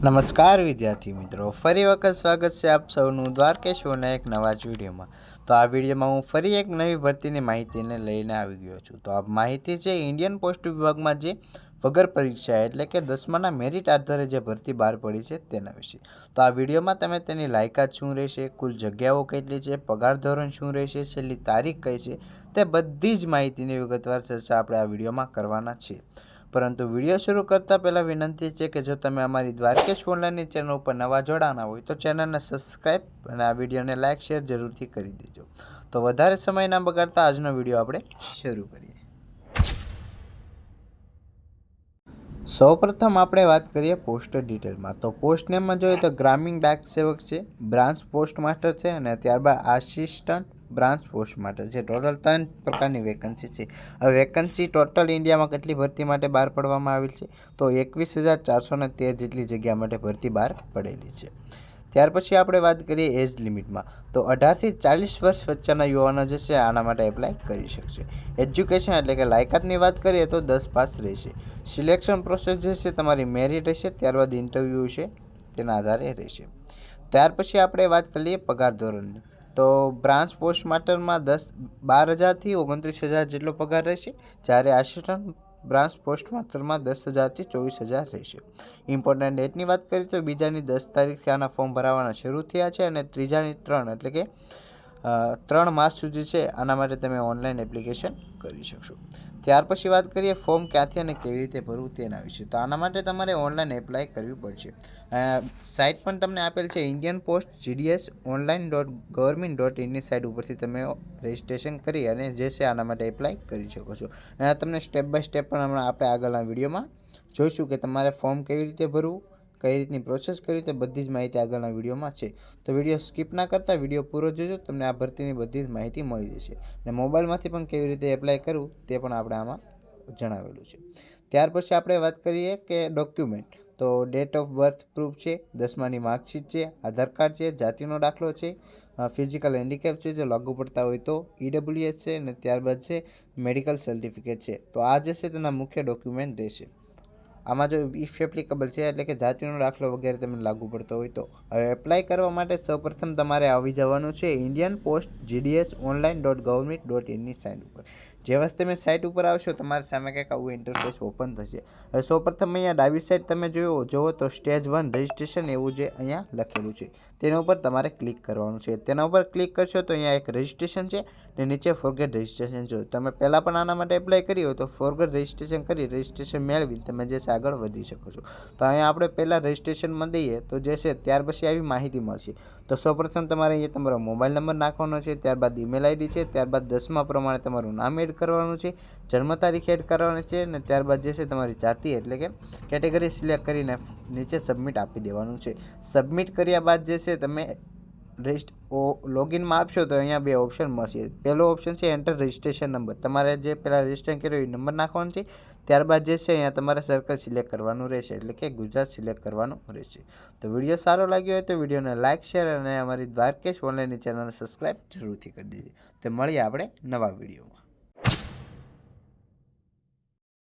નમસ્કાર વિદ્યાર્થી મિત્રો, ફરી વખત સ્વાગત છે આપ સૌનું દ્વારકેશ ઓના એક નવા જ વિડીયોમાં. તો આ વિડીયોમાં હું ફરી એક નવી ભરતીની માહિતીને લઈને આવી ગયો છું. તો આ માહિતી છે ઇન્ડિયન પોસ્ટ વિભાગમાં જે વગર પરીક્ષા એટલે કે 10માના મેરિટ આધારે જે ભરતી બહાર પડી છે તેના વિશે. તો આ વિડીયોમાં તમે તેની લાયકાત શું રહેશે, કુલ જગ્યાઓ કેટલી છે, પગાર ધોરણ શું રહેશે, છેલ્લી તારીખ કઈ છે, તે બધી જ માહિતીની વિગતવાર ચર્ચા આપણે આ વિડીયોમાં કરવાના છીએ. પરંતુ વિડીયો શરૂ કરતાં પહેલાં વિનંતી છે કે જો તમે અમારી દ્વારકેશ ઓનલાઈનની ચેનલ ઉપર નવા જોડાના હોય તો ચેનલને સબસ્ક્રાઈબ અને આ વિડીયોને લાઇક શેર જરૂરથી કરી દેજો. તો વધારે સમય ના બગાડતા આજનો વિડીયો આપણે શરૂ કરીએ. સૌપ્રથમ આપણે વાત કરીએ પોસ્ટ ડિટેલમાં. તો પોસ્ટ નેમમાં જોઈએ તો ગ્રામીણ ડાક સેવક છે, બ્રાન્ચ પોસ્ટ માસ્ટર છે અને ત્યારબાદ આસિસ્ટન્ટ બ્રાન્ચ પોસ્ટ માસ્ટર છે. ટોટલ 3 પ્રકારની વેકન્સી છે. હવે વેકન્સી ટોટલ ઇન્ડિયામાં કેટલી ભરતી માટે બહાર પાડવામાં આવેલ છે તો 21,413 જેટલી જગ્યા માટે ભરતી બહાર પડેલી છે. ત્યાર પછી આપણે વાત કરીએ એજ લિમિટમાં. તો 18થી 40 વર્ષ વચ્ચેના યુવાનો જે છે આના માટે એપ્લાય કરી શકશે. એજ્યુકેશન એટલે કે લાયકાતની વાત કરીએ તો 10 પાસ રહેશે. સિલેક્શન પ્રોસેસ જે છે તમારી મેરિટ રહેશે, ત્યારબાદ ઇન્ટરવ્યૂ છે તેના આધારે રહેશે. ત્યાર પછી આપણે વાત કરીએ પગાર ધોરણની. તો બ્રાન્ચ પોસ્ટ માસ્ટરમાં 12,000થી 29,000 જેટલો પગાર રહેશે, જ્યારે આસિસ્ટન્ટ બ્રાન્ચ પોસ્ટ માસ્ટરમાં 10,000થી 24,000 રહેશે. ઇમ્પોર્ટન્ટ ડેટની વાત કરીએ તો 2ની 10 તારીખથી આના ફોર્મ ભરાવાના શરૂ થયા છે અને 3ની 3 એટલે કે 3 માર્ચ સુધી છે આના માટે તમે ઓનલાઈન એપ્લિકેશન કરી શકશો. ત્યાર પછી વાત કરીએ ફોર્મ ક્યાંથી અને કેવી રીતે ભરવું તેના વિશે. તો આના માટે તમારે ઓનલાઈન એપ્લાય કરવી પડશે. સાઇટ પણ તમને આપેલ છે ઇન્ડિયન પોસ્ટ GDS online.government.in ની સાઇટ ઉપરથી તમે રજિસ્ટ્રેશન કરી અને જે છે આના માટે એપ્લાય કરી શકો છો. અહીંયા તમને સ્ટેપ બાય સ્ટેપ પણ હમણાં આપણે આગળના વિડીયોમાં જોઈશું કે તમારે ફોર્મ કેવી રીતે ભરવું, કઈ રીતની પ્રોસેસ કરવી, તે બધી જ માહિતી આગળના વિડીયોમાં છે. તો વિડીયો સ્કીપ ના કરતા વિડીયો પૂરો જોજો, તમને આ ભરતીની બધી જ માહિતી મળી જશે. અને મોબાઈલમાંથી પણ કેવી રીતે એપ્લાય કરવું તે પણ આપણે આમાં જણાવેલું છે. ત્યાર પછી આપણે વાત કરીએ કે ડોક્યુમેન્ટ. તો ડેટ ઓફ બર્થ પ્રૂફ છે, 10માની માર્કશીટ છે, આધાર કાર્ડ છે, જાતિનો દાખલો છે, ફિઝિકલ હેન્ડીકેપ છે જો લાગુ પડતા હોય તો, EWS છે અને ત્યારબાદ છે મેડિકલ સર્ટિફિકેટ છે. તો આ જે છે તેના મુખ્ય ડોક્યુમેન્ટ રહેશે. આમાં જો ઇફ એપ્લિકેબલ છે એટલે કે જાતિનો દાખલો વગેરે તમને લાગુ પડતો હોય તો. હવે એપ્લાય કરવા માટે સૌપ્રથમ તમારે આવી જવાનું છે ઇન્ડિયન પોસ્ટ GDS online.government.in ની સાઇટ ઉપર. જેવા તમે સાઇટ ઉપર આવશો તમારી સામે કંઈક આવું ઇન્ટરફેસ ઓપન થશે. હવે સૌપ્રથમ અહીંયા ડાબી સાઈડ તમે જુઓ તો સ્ટેજ 1 રજિસ્ટ્રેશન એવું જે અહીંયા લખેલું છે તેના ઉપર તમારે ક્લિક કરવાનું છે. તેના ઉપર ક્લિક કરશો તો અહીંયા એક રજિસ્ટ્રેશન છે ને નીચે ફોરગેટ રજિસ્ટ્રેશન છે. તમે પહેલાં પણ આના માટે એપ્લાય કરી હોય તો ફોરગેટ રજિસ્ટ્રેશન કરી રજિસ્ટ્રેશન મેળવી તમે જે છે આગળ વધી શકો છો. તો અહીંયા આપણે પહેલાં રજિસ્ટ્રેશનમાં દઈએ તો જે છે ત્યાર પછી આવી માહિતી મળશે. તો સૌપ્રથમ તમારે અહીંયા તમારો મોબાઈલ નંબર નાખવાનો છે, ત્યારબાદ ઈમેલ ID છે, ત્યારબાદ 10મા પ્રમાણે તમારું નામ એડ કરવાનું છે, જન્મ તારીખ એડ કરવાની છે અને ત્યારબાદ જે છે તમારી જાતિ એટલે કે કેટેગરી સિલેક્ટ કરીને નીચે સબમિટ આપી દેવાનું છે. સબમિટ કર્યા બાદ જે છે તમે લોગિનમાં આપશો તો અહીંયા 2 ઓપ્શન મળશે. પહેલો ઓપ્શન છે એન્ટર રજિસ્ટ્રેશન નંબર. તમારે જે પહેલાં રજિસ્ટ્રેશન કર્યો એ નંબર નાખવાનો છે. ત્યારબાદ જે છે અહીંયા તમારે સર્કલ સિલેક્ટ કરવાનું રહેશે એટલે કે ગુજરાત સિલેક્ટ કરવાનું રહેશે. તો વિડીયો સારો લાગ્યો હોય તો વિડીયોને લાઇક શેર અને અમારી દ્વારકેશ ઓનલાઈનની ચેનલને સબસ્ક્રાઈબ જરૂરથી કરી દેજો. તો મળીએ આપણે નવા વિડીયોમાં.